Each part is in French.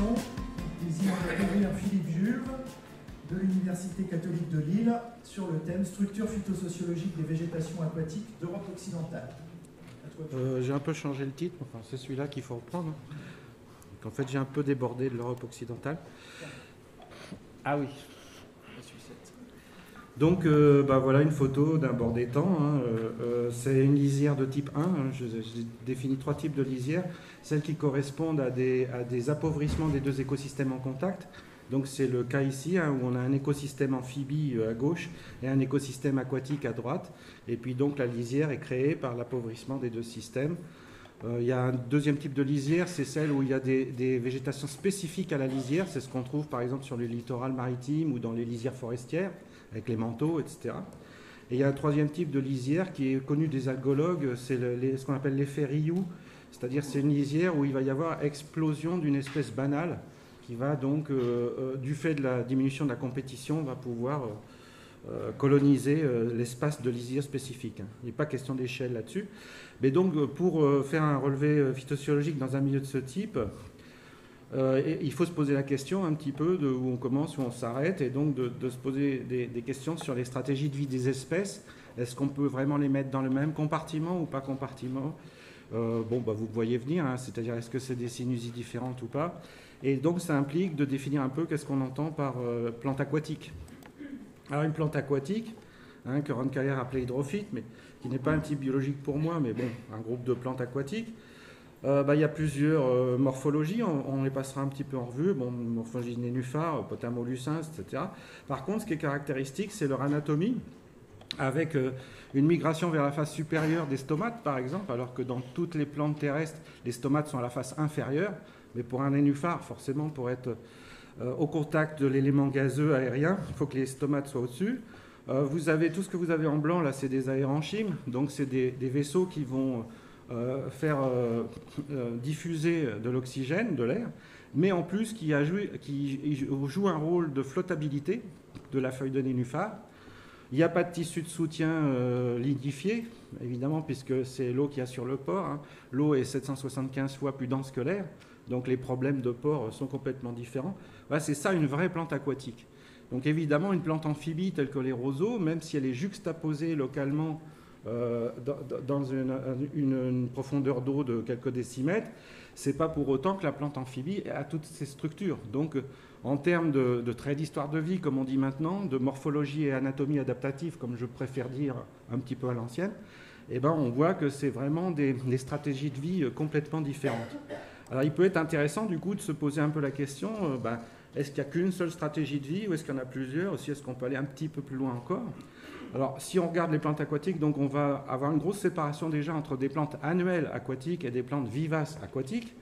présentation des imams Philippe Juve de l'Université catholique de Lille sur le thème structure phytosociologique des végétations aquatiques d'Europe occidentale. J'ai un peu changé le titre, enfin, c'est celui-là qu'il faut reprendre. Donc, en fait, j'ai un peu débordé de l'Europe occidentale. Ah oui. Donc, voilà une photo d'un bord d'étang. C'est une lisière de type 1. J'ai défini 3 types de lisières. Celles qui correspondent à des appauvrissements des 2 écosystèmes en contact. Donc, c'est le cas ici, où on a un écosystème amphibie à gauche et un écosystème aquatique à droite. Et puis, donc, la lisière est créée par l'appauvrissement des 2 systèmes. Il y a un deuxième type de lisière, c'est celle où il y a des végétations spécifiques à la lisière. C'est ce qu'on trouve, par exemple, sur le littoral maritime ou dans les lisières forestières, avec les manteaux, etc. Et il y a un troisième type de lisière qui est connu des algologues, c'est ce qu'on appelle l'effet Rioux, c'est-à-dire c'est une lisière où il va y avoir explosion d'une espèce banale qui va donc, du fait de la diminution de la compétition, va pouvoir coloniser l'espace de lisière spécifique. Il n'est pas question d'échelle là-dessus. Mais donc, pour faire un relevé phytosociologique dans un milieu de ce type, il faut se poser la question un petit peu de où on commence, où on s'arrête, et donc de se poser des questions sur les stratégies de vie des espèces. Est-ce qu'on peut vraiment les mettre dans le même compartiment ou pas compartiment? Vous voyez venir, c'est-à-dire est-ce que c'est des sinusies différentes ou pas? Et donc ça implique de définir un peu qu'est-ce qu'on entend par plante aquatique. Alors une plante aquatique, que Roncaillère appelait hydrophyte, mais qui n'est pas un type biologique pour moi, mais bon, un groupe de plantes aquatiques. Il y a plusieurs morphologies, on les passera un petit peu en revue, morphologie nénuphar, potamolucens, etc. Par contre, ce qui est caractéristique, c'est leur anatomie, avec une migration vers la face supérieure des stomates, par exemple, alors que dans toutes les plantes terrestres, les stomates sont à la face inférieure, mais pour un nénuphar, forcément, pour être au contact de l'élément gazeux aérien, il faut que les stomates soient au-dessus. Vous avez tout ce que vous avez en blanc, là, c'est des aérenchymes, donc c'est des vaisseaux qui vont faire diffuser de l'oxygène, de l'air, mais en plus qui joue un rôle de flottabilité de la feuille de nénuphar. Il n'y a pas de tissu de soutien lignifié, évidemment, puisque c'est l'eau qu'il y a sur le pore. L'eau est 775 fois plus dense que l'air, donc les problèmes de pore sont complètement différents. Voilà, c'est ça une vraie plante aquatique. Donc évidemment, une plante amphibie telle que les roseaux, même si elle est juxtaposée localement dans une profondeur d'eau de quelques décimètres, ce n'est pas pour autant que la plante amphibie a toutes ces structures. Donc en termes de traits d'histoire de vie, comme on dit maintenant, de morphologie et anatomie adaptative, comme je préfère dire un petit peu à l'ancienne, on voit que c'est vraiment des stratégies de vie complètement différentes. Alors il peut être intéressant du coup de se poser un peu la question, est-ce qu'il n'y a qu'une seule stratégie de vie ou est-ce qu'il y en a plusieurs? Aussi, est-ce qu'on peut aller un petit peu plus loin encore? Alors, si on regarde les plantes aquatiques, donc on va avoir une grosse séparation déjà entre des plantes annuelles aquatiques et des plantes vivaces aquatiques.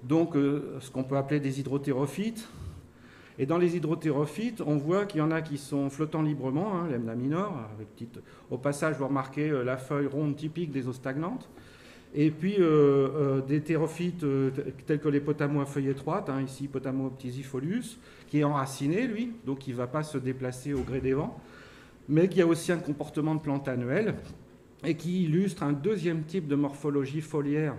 Donc, ce qu'on peut appeler des hydrothérophytes. Et dans les hydrothérophytes, on voit qu'il y en a qui sont flottants librement, l'Emna minor. Au passage, vous remarquez la feuille ronde typique des eaux stagnantes. Et puis, des thérophytes tels que les potamos à feuilles étroites, ici Potamo ptisifolius, qui est enraciné, lui, donc il ne va pas se déplacer au gré des vents, mais qui a aussi un comportement de plante annuelle et qui illustre un deuxième type de morphologie foliaire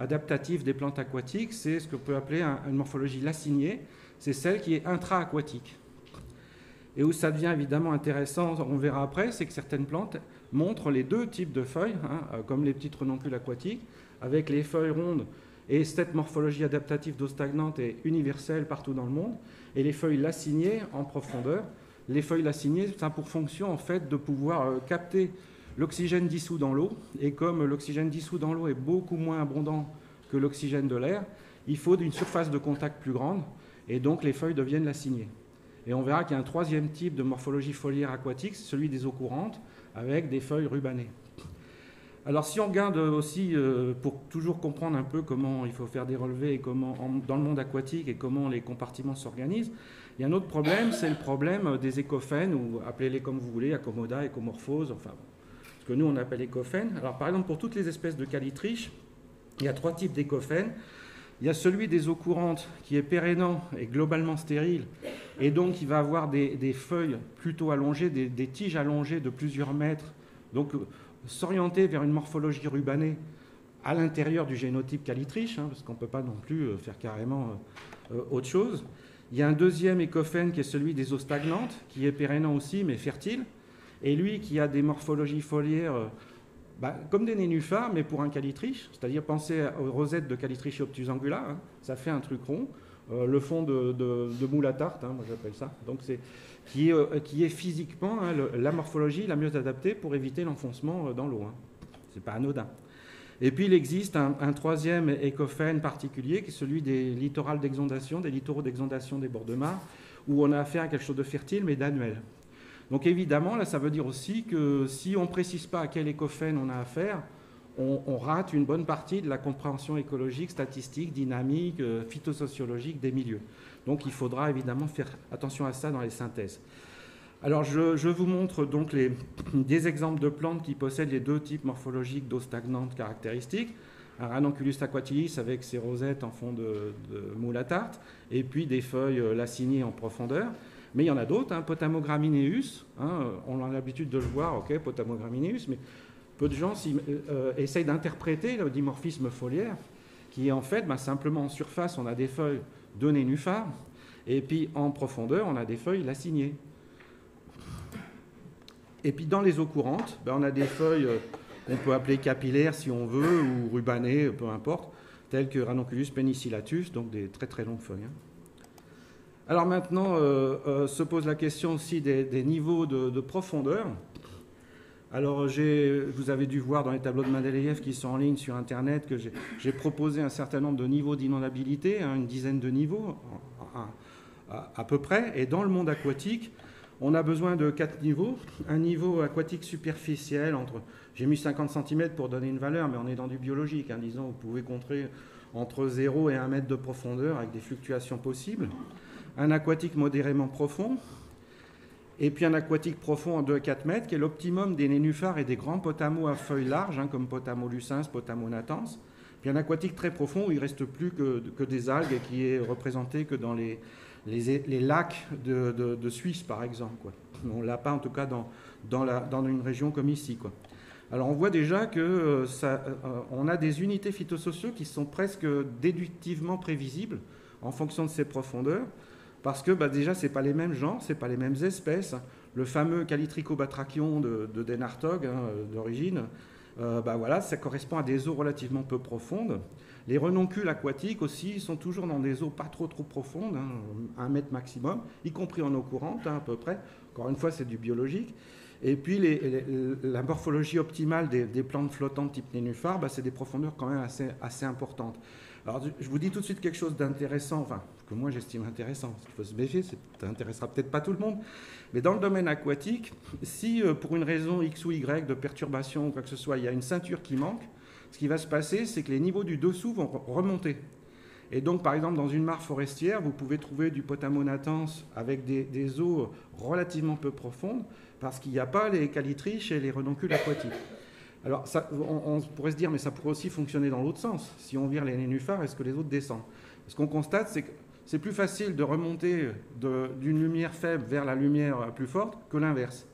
adaptative des plantes aquatiques. C'est ce qu'on peut appeler une morphologie lacinée, c'est celle qui est intra-aquatique. Et où ça devient évidemment intéressant, on verra après, c'est que certaines plantes montrent les 2 types de feuilles, comme les petites renoncules aquatiques, avec les feuilles rondes. Et cette morphologie adaptative d'eau stagnante est universelle partout dans le monde. Et les feuilles lacinées en profondeur. Les feuilles lacinées, ça a pour fonction en fait de pouvoir capter l'oxygène dissous dans l'eau. Et comme l'oxygène dissous dans l'eau est beaucoup moins abondant que l'oxygène de l'air, il faut une surface de contact plus grande. Et donc les feuilles deviennent lacinées. Et on verra qu'il y a un troisième type de morphologie foliaire aquatique, c'est celui des eaux courantes, avec des feuilles rubanées. Alors si on regarde aussi, pour toujours comprendre un peu comment il faut faire des relevés et comment, dans le monde aquatique et comment les compartiments s'organisent, il y a un autre problème, c'est le problème des écophènes, ou appelez-les comme vous voulez, accommoda, écomorphose, enfin, ce que nous on appelle écophènes. Alors par exemple, pour toutes les espèces de calitriches, il y a 3 types d'écophènes. Il y a celui des eaux courantes qui est pérénant et globalement stérile, et donc il va avoir des feuilles plutôt allongées, des tiges allongées de plusieurs mètres, donc s'orienter vers une morphologie rubanée à l'intérieur du génotype calitriche, parce qu'on ne peut pas non plus faire carrément autre chose. Il y a un deuxième écophène qui est celui des eaux stagnantes, qui est pérennant aussi, mais fertile. Et lui, qui a des morphologies foliaires comme des nénuphars, mais pour un calitriche. C'est-à-dire, pensez aux rosettes de Calitrichie obtus angula. Hein, ça fait un truc rond. Le fond de moule à tarte, hein, moi j'appelle ça. Donc qui est physiquement la morphologie la mieux adaptée pour éviter l'enfoncement dans l'eau. Hein. C'est pas anodin. Et puis il existe un troisième écophène particulier qui est celui des littoraux d'exondation, des littoraux d'exondation des bords de mare, où on a affaire à quelque chose de fertile mais d'annuel. Donc évidemment, là ça veut dire aussi que si on ne précise pas à quel écophène on a affaire, on rate une bonne partie de la compréhension écologique, statistique, dynamique, phytosociologique des milieux. Donc il faudra évidemment faire attention à ça dans les synthèses. Alors je vous montre donc des exemples de plantes qui possèdent les deux types morphologiques d'eau stagnante caractéristiques. Un Ranunculus aquatilis avec ses rosettes en fond de moule à tarte, et puis des feuilles laciniées en profondeur. Mais il y en a d'autres, hein, Potamograminaeus, hein, on a l'habitude de le voir, ok, Potamograminaeus, mais peu de gens essayent d'interpréter le dimorphisme foliaire, qui est en fait simplement en surface, on a des feuilles de nénuphars, et puis en profondeur, on a des feuilles laciniées. Et puis dans les eaux courantes, on a des feuilles qu'on peut appeler capillaires si on veut, ou rubanées, peu importe, telles que Ranunculus penicillatus, donc des très très longues feuilles. Hein. Alors maintenant, se pose la question aussi des niveaux de profondeur. Alors, vous avez dû voir dans les tableaux de Mendeleïev qui sont en ligne sur Internet que j'ai proposé un certain nombre de niveaux d'inondabilité, hein, une dizaine de niveaux à peu près. Et dans le monde aquatique, on a besoin de 4 niveaux. Un niveau aquatique superficiel, j'ai mis 50 cm pour donner une valeur, mais on est dans du biologique. Hein, disons, vous pouvez compter entre 0 et 1 mètre de profondeur avec des fluctuations possibles. Un aquatique modérément profond. Et puis un aquatique profond en 2 à 4 mètres, qui est l'optimum des nénuphars et des grands potamos à feuilles larges, hein, comme Potamolucens, Potamonatans. Puis un aquatique très profond où il ne reste plus que des algues et qui est représenté que dans les lacs de Suisse, par exemple. Quoi. On ne l'a pas, en tout cas, dans une région comme ici. Quoi. Alors on voit déjà qu'on a des unités phytosociaux qui sont presque déductivement prévisibles en fonction de ces profondeurs. Parce que déjà, ce n'est pas les mêmes genres, ce n'est pas les mêmes espèces. Le fameux Calitrichobatrachion de Den Hartog, hein, d'origine, voilà, ça correspond à des eaux relativement peu profondes. Les renoncules aquatiques aussi sont toujours dans des eaux pas trop profondes, hein, 1 mètre maximum, y compris en eau courante, hein, à peu près. Encore une fois, c'est du biologique. Et puis la morphologie optimale des plantes flottantes type nénuphar, c'est des profondeurs quand même assez importantes. Alors, je vous dis tout de suite quelque chose d'intéressant, enfin, que moi j'estime intéressant. Il faut se méfier, ça n'intéressera peut-être pas tout le monde. Mais dans le domaine aquatique, si pour une raison X ou Y de perturbation ou quoi que ce soit, il y a une ceinture qui manque, ce qui va se passer, c'est que les niveaux du dessous vont remonter. Et donc, par exemple, dans une mare forestière, vous pouvez trouver du Potamonatans avec des eaux relativement peu profondes, parce qu'il n'y a pas les calitriches et les renoncules aquatiques. Alors, on pourrait se dire, mais ça pourrait aussi fonctionner dans l'autre sens. Si on vire les nénuphars, est-ce que les autres descendent? Ce qu'on constate, c'est que c'est plus facile de remonter d'une lumière faible vers la lumière plus forte que l'inverse.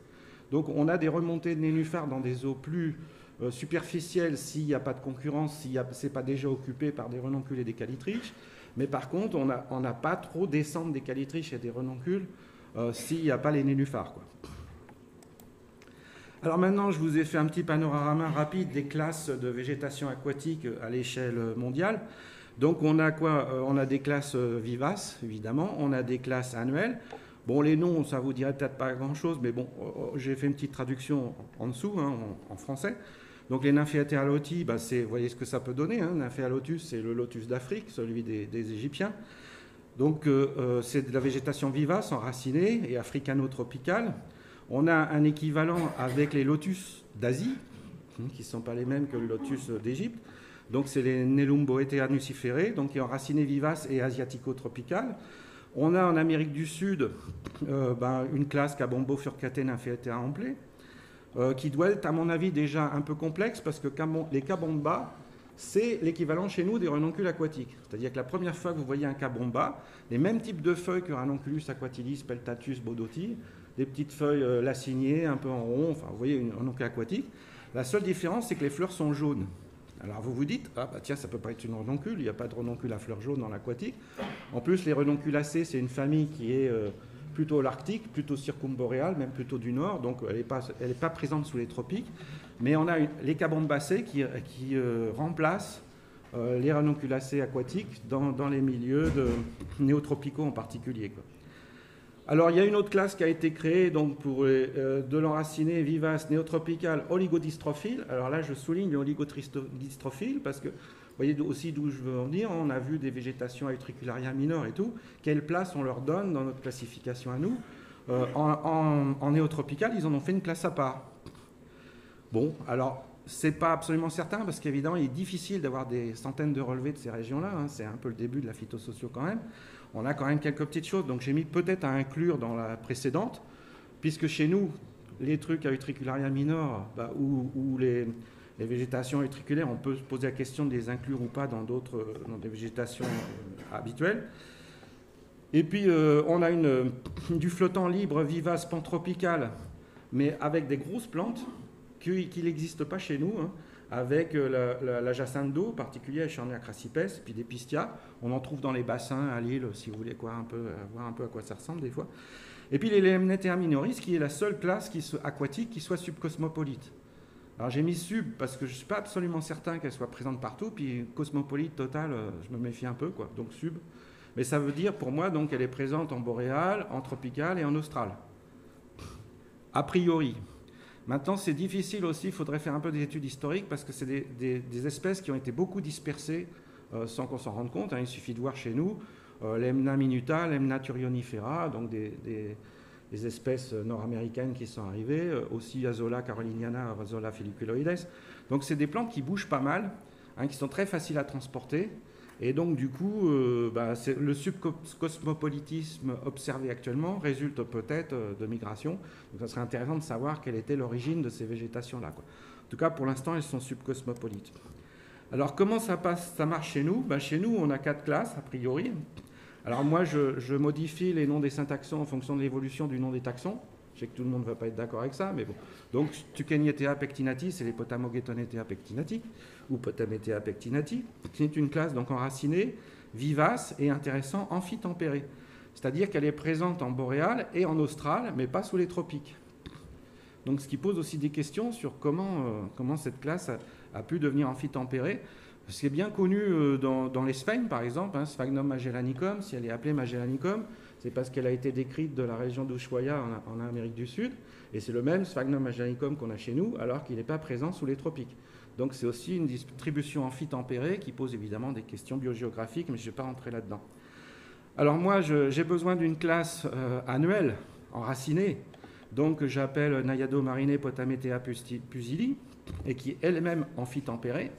Donc, on a des remontées de nénuphars dans des eaux plus superficielles s'il n'y a pas de concurrence, si ce n'est pas déjà occupé par des renoncules et des calitriches. Mais par contre, on n'a pas trop descente des calitriches et des renoncules s'il n'y a pas les nénuphars, quoi. Alors maintenant, je vous ai fait un petit panorama rapide des classes de végétation aquatique à l'échelle mondiale. Donc on a quoi? On a des classes vivaces, évidemment. On a des classes annuelles. Bon, les noms, ça vous dirait peut-être pas grand-chose, mais bon, j'ai fait une petite traduction en dessous, hein, en français. Donc les Nymphaeatea loti, vous voyez ce que ça peut donner. Hein. Nymphaea lotus, c'est le lotus d'Afrique, celui des Égyptiens. Donc c'est de la végétation vivace, enracinée et africano-tropicale. On a un équivalent avec les lotus d'Asie, qui ne sont pas les mêmes que le lotus d'Égypte. Donc c'est les Nelumboetea nuciferae, donc qui est enraciné vivace et asiatico-tropicale. On a en Amérique du Sud une classe Cabombo furcatae Nymphaeatea ample, qui doit être à mon avis déjà un peu complexe parce que les Cabomba, c'est l'équivalent chez nous des renoncules aquatiques. C'est-à-dire que la première fois que vous voyez un Cabomba, les mêmes types de feuilles que Ranunculus aquatilis, Peltatus, Bodoti, des petites feuilles laciniées, un peu en rond, enfin vous voyez un ranuncule aquatique. La seule différence, c'est que les fleurs sont jaunes. Alors vous vous dites, ah bah tiens, ça peut pas être une renoncule, il n'y a pas de renoncule à fleurs jaunes dans l'aquatique. En plus, les renonculacées, c'est une famille qui est plutôt l'Arctique, plutôt circumboréale, même plutôt du nord, donc elle n'est pas présente sous les tropiques. Mais on a les cabombacées qui remplacent les renonculacées aquatiques dans les milieux néotropicaux en particulier, quoi. Alors, il y a une autre classe qui a été créée donc, pour de l'enraciné vivace néotropical oligodystrophiles. Alors là, je souligne les oligodystrophiles parce que vous voyez aussi d'où je veux en venir. On a vu des végétations à Utricularia minor et tout. Quelle place on leur donne dans notre classification à nous? En néotropical, ils en ont fait une classe à part. Bon, alors, c'est pas absolument certain parce qu'évidemment, il est difficile d'avoir des centaines de relevés de ces régions-là. Hein. C'est un peu le début de la phytosocio quand même. On a quand même quelques petites choses, donc j'ai mis peut-être à inclure dans la précédente, puisque chez nous, les trucs à Utricularia minor ou les végétations utriculaires, on peut se poser la question de les inclure ou pas dans des végétations habituelles. Et puis, on a du flottant libre vivace pantropical, mais avec des grosses plantes qui n'existent pas chez nous, hein. Avec la jacinthe d'eau, particulière Echornia crassipes, puis des pistias. On en trouve dans les bassins à Lille, si vous voulez voir un peu à quoi ça ressemble des fois. Et puis les Lemnetea minoris, qui est la seule classe aquatique qui soit subcosmopolite. Alors j'ai mis sub parce que je ne suis pas absolument certain qu'elle soit présente partout, puis cosmopolite total, je me méfie un peu, quoi. Donc sub. Mais ça veut dire pour moi donc, qu'elle est présente en boréal, en tropical et en austral. A priori. Maintenant, c'est difficile aussi, il faudrait faire un peu des études historiques parce que c'est des espèces qui ont été beaucoup dispersées sans qu'on s'en rende compte. Hein. Il suffit de voir chez nous l'Emna minuta, l'Emna turionifera, donc des espèces nord-américaines qui sont arrivées, aussi Azola caroliniana, Azola folliculoides. Donc, c'est des plantes qui bougent pas mal, hein, qui sont très faciles à transporter. Et donc, du coup, le subcosmopolitisme observé actuellement résulte peut-être de migration. Donc, ça serait intéressant de savoir quelle était l'origine de ces végétations-là, quoi. En tout cas, pour l'instant, elles sont subcosmopolites. Alors, comment ça marche chez nous? Chez nous, on a 4 classes, a priori. Alors, moi, je modifie les noms des syntaxons en fonction de l'évolution du nom des taxons. Je sais que tout le monde ne va pas être d'accord avec ça, mais bon. Donc, Tucenietea pectinati, c'est les Potamogetonnetea pectinati, ou Potametea pectinati, qui est une classe donc enracinée, vivace et intéressant, amphitempérée. C'est-à-dire qu'elle est présente en boréal et en austral, mais pas sous les tropiques. Donc, ce qui pose aussi des questions sur comment cette classe a pu devenir amphitempérée. Ce qui est bien connu dans les sphènes, par exemple, hein, Sphagnum magellanicum, si elle est appelée Magellanicum, c'est parce qu'elle a été décrite de la région d'Ushuaia en Amérique du Sud, et c'est le même Sphagnum magellanicum qu'on a chez nous, alors qu'il n'est pas présent sous les tropiques. Donc c'est aussi une distribution amphitempérée qui pose évidemment des questions biogéographiques, mais je ne vais pas rentrer là-dedans. Alors moi, j'ai besoin d'une classe annuelle, enracinée, donc j'appelle Naiado marine Potametea pusili, et qui est elle-même amphitempérée,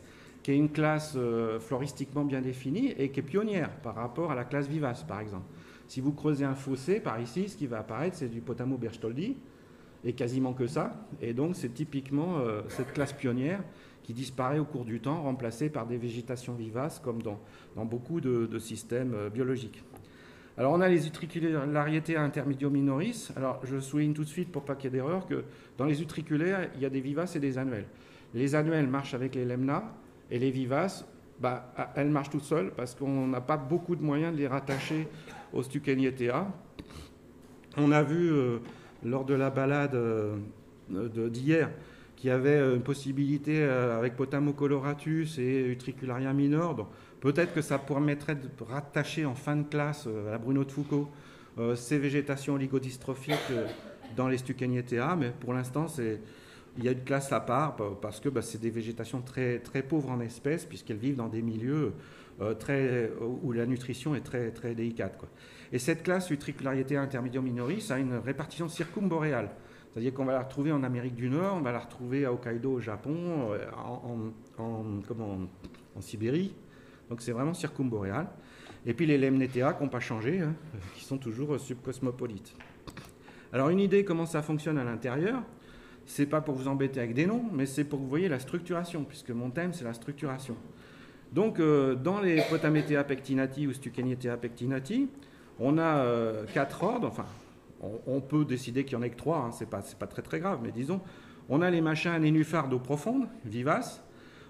qui est une classe floristiquement bien définie et qui est pionnière par rapport à la classe vivace, par exemple. Si vous creusez un fossé, par ici, ce qui va apparaître, c'est du Potamo berchtoldi, et quasiment que ça. Et donc, c'est typiquement cette classe pionnière qui disparaît au cours du temps, remplacée par des végétations vivaces, comme dans beaucoup de systèmes biologiques. Alors, on a les Utriculariatea intermedio minoris. Alors, je souligne tout de suite, pour pas qu'il y ait d'erreur, que dans les utriculaires, il y a des vivaces et des annuelles. Les annuelles marchent avec les lemna, et les vivaces, elles marchent toutes seules, parce qu'on n'a pas beaucoup de moyens de les rattacher aux Stukenietea. On a vu lors de la balade d'hier qu'il y avait une possibilité avec Potamo coloratus et Utricularia minor. Donc, peut-être que ça permettrait de rattacher en fin de classe à la Bruno de Foucault ces végétations oligodystrophiques dans les Stukenietea, mais pour l'instant, il y a une classe à part parce que c'est des végétations très, très pauvres en espèces puisqu'elles vivent dans des milieux où la nutrition est très, très délicate, quoi. Et cette classe Utriculariatea intermedio minoris a une répartition circumboréale. C'est-à-dire qu'on va la retrouver en Amérique du Nord, on va la retrouver à Hokkaido au Japon, en Sibérie. Donc c'est vraiment circumboréal. Et puis les Lemnetea qui n'ont pas changé, hein, qui sont toujours subcosmopolites. Alors une idée comment ça fonctionne à l'intérieur, c'est pas pour vous embêter avec des noms, mais c'est pour que vous voyez la structuration, puisque mon thème c'est la structuration. Donc dans les Potametea pectinati ou Stukenietea pectinati, on a 4 ordres, enfin on peut décider qu'il n'y en ait que 3, hein, c'est pas très très grave, mais disons, on a les machins nénuphars d'eau profonde, vivaces,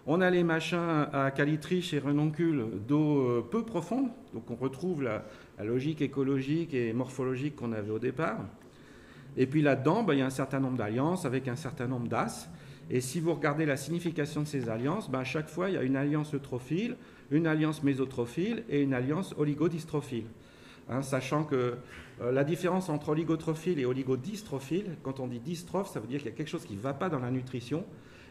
On a les machins à calitriche et renoncule d'eau peu profonde, donc on retrouve la logique écologique et morphologique qu'on avait au départ. Et puis là-dedans, il y a un certain nombre d'alliances avec un certain nombre d'as. Et si vous regardez la signification de ces alliances, à chaque fois, il y a une alliance eutrophile, une alliance mésotrophile et une alliance oligodystrophile. Sachant que la différence entre oligotrophile et oligodystrophile, quand on dit dystrophe, ça veut dire qu'il y a quelque chose qui ne va pas dans la nutrition.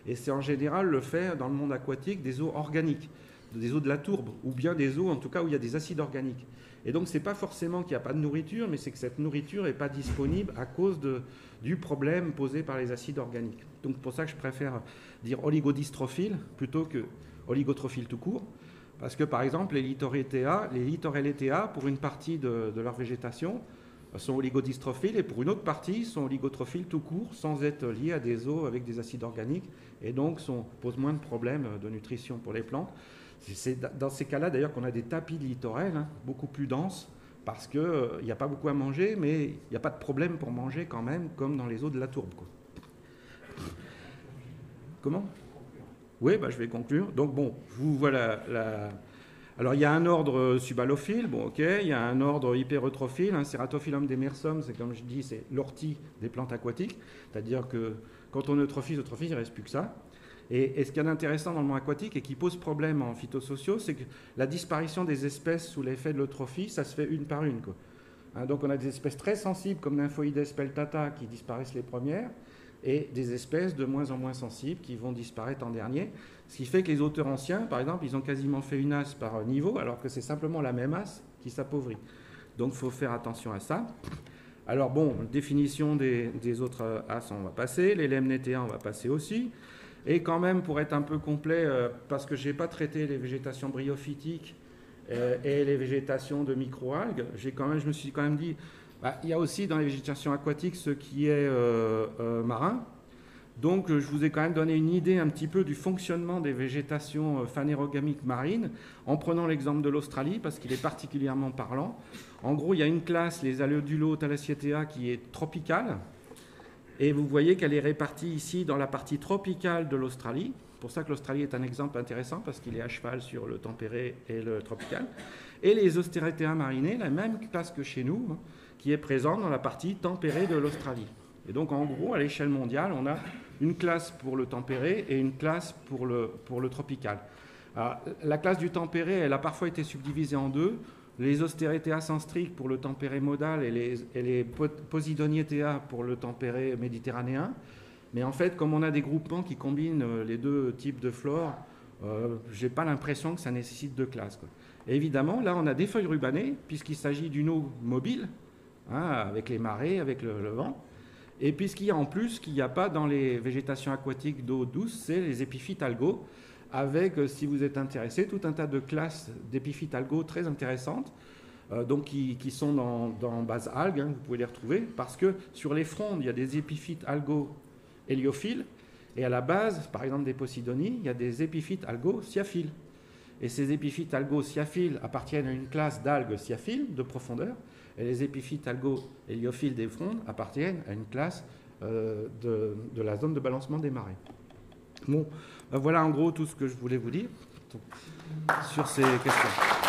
Et c'est en général le fait dans le monde aquatique des eaux organiques, des eaux de la tourbe, ou bien des eaux en tout cas où il y a des acides organiques. Et donc ce n'est pas forcément qu'il n'y a pas de nourriture, mais c'est que cette nourriture n'est pas disponible à cause du problème posé par les acides organiques. Donc c'est pour ça que je préfère dire oligodystrophile plutôt que oligotrophile tout court. Parce que par exemple les Littorelletea, pour une partie de leur végétation, sont oligodystrophiles et pour une autre partie sont oligotrophiles tout court sans être liés à des eaux avec des acides organiques et donc posent moins de problèmes de nutrition pour les plantes. C'est dans ces cas-là d'ailleurs qu'on a des tapis de littorelles beaucoup plus denses parce qu'il n'y a pas beaucoup à manger mais il n'y a pas de problème pour manger quand même comme dans les eaux de la tourbe, quoi. Comment ? Oui, je vais conclure. Donc bon, je vous vois Alors, il y a un ordre subalophile, il y a un ordre hypereutrophile, Ceratophyllum demersum, c'est comme je dis, c'est l'ortie des plantes aquatiques, c'est-à-dire que quand on eutrophise, il ne reste plus que ça. Et ce qu'il y a d'intéressant dans le monde aquatique et qui pose problème en phytosociaux, c'est que la disparition des espèces sous l'effet de l'eutrophie, ça se fait une par une, quoi. Donc on a des espèces très sensibles comme Nymphoides peltata qui disparaissent les premières, et des espèces de moins en moins sensibles qui vont disparaître en dernier. Ce qui fait que les auteurs anciens, par exemple, ils ont quasiment fait une as par niveau, alors que c'est simplement la même as qui s'appauvrit. Donc il faut faire attention à ça. Alors bon, définition des autres as, on va passer. Les lemnetea, on va passer aussi. Et quand même, pour être un peu complet, parce que je n'ai pas traité les végétations bryophytiques et les végétations de microalgues, je me suis quand même dit... il y a aussi dans les végétations aquatiques ce qui est marin. Donc je vous ai quand même donné une idée un petit peu du fonctionnement des végétations phanérogamiques marines en prenant l'exemple de l'Australie parce qu'il est particulièrement parlant. En gros, il y a une classe, les Aleodulo-Thalassiatea, qui est tropicale. Et vous voyez qu'elle est répartie ici dans la partie tropicale de l'Australie. C'est pour ça que l'Australie est un exemple intéressant parce qu'il est à cheval sur le tempéré et le tropical. Et les Osteretea marinae, la même classe que chez nous, qui est présente dans la partie tempérée de l'Australie. Et donc, en gros, à l'échelle mondiale, on a une classe pour le tempéré et une classe pour le tropical. Alors, la classe du tempéré, elle a parfois été subdivisée en deux. Les Osteretea senstriques pour le tempéré modal et les Posidonietea pour le tempéré méditerranéen. Mais en fait, comme on a des groupements qui combinent les deux types de flore, je n'ai pas l'impression que ça nécessite deux classes, quoi. Et évidemment, là, on a des feuilles rubanées, puisqu'il s'agit d'une eau mobile, avec les marées, avec le vent. Et puis ce qu'il y a en plus, qu'il n'y a pas dans les végétations aquatiques d'eau douce, c'est les épiphytes algaux, avec, si vous êtes intéressé, tout un tas de classes d'épiphytes algaux très intéressantes, donc qui sont dans base algues, vous pouvez les retrouver, parce que sur les frondes, il y a des épiphytes algaux héliophiles, et à la base, par exemple des Posidonies, il y a des épiphytes algaux sciaphiles. Et ces épiphytes algaux sciaphiles appartiennent à une classe d'algues sciaphiles de profondeur, et les épiphytes algaux héliophiles des frondes appartiennent à une classe de la zone de balancement des marées. Bon, voilà en gros tout ce que je voulais vous dire sur ces questions.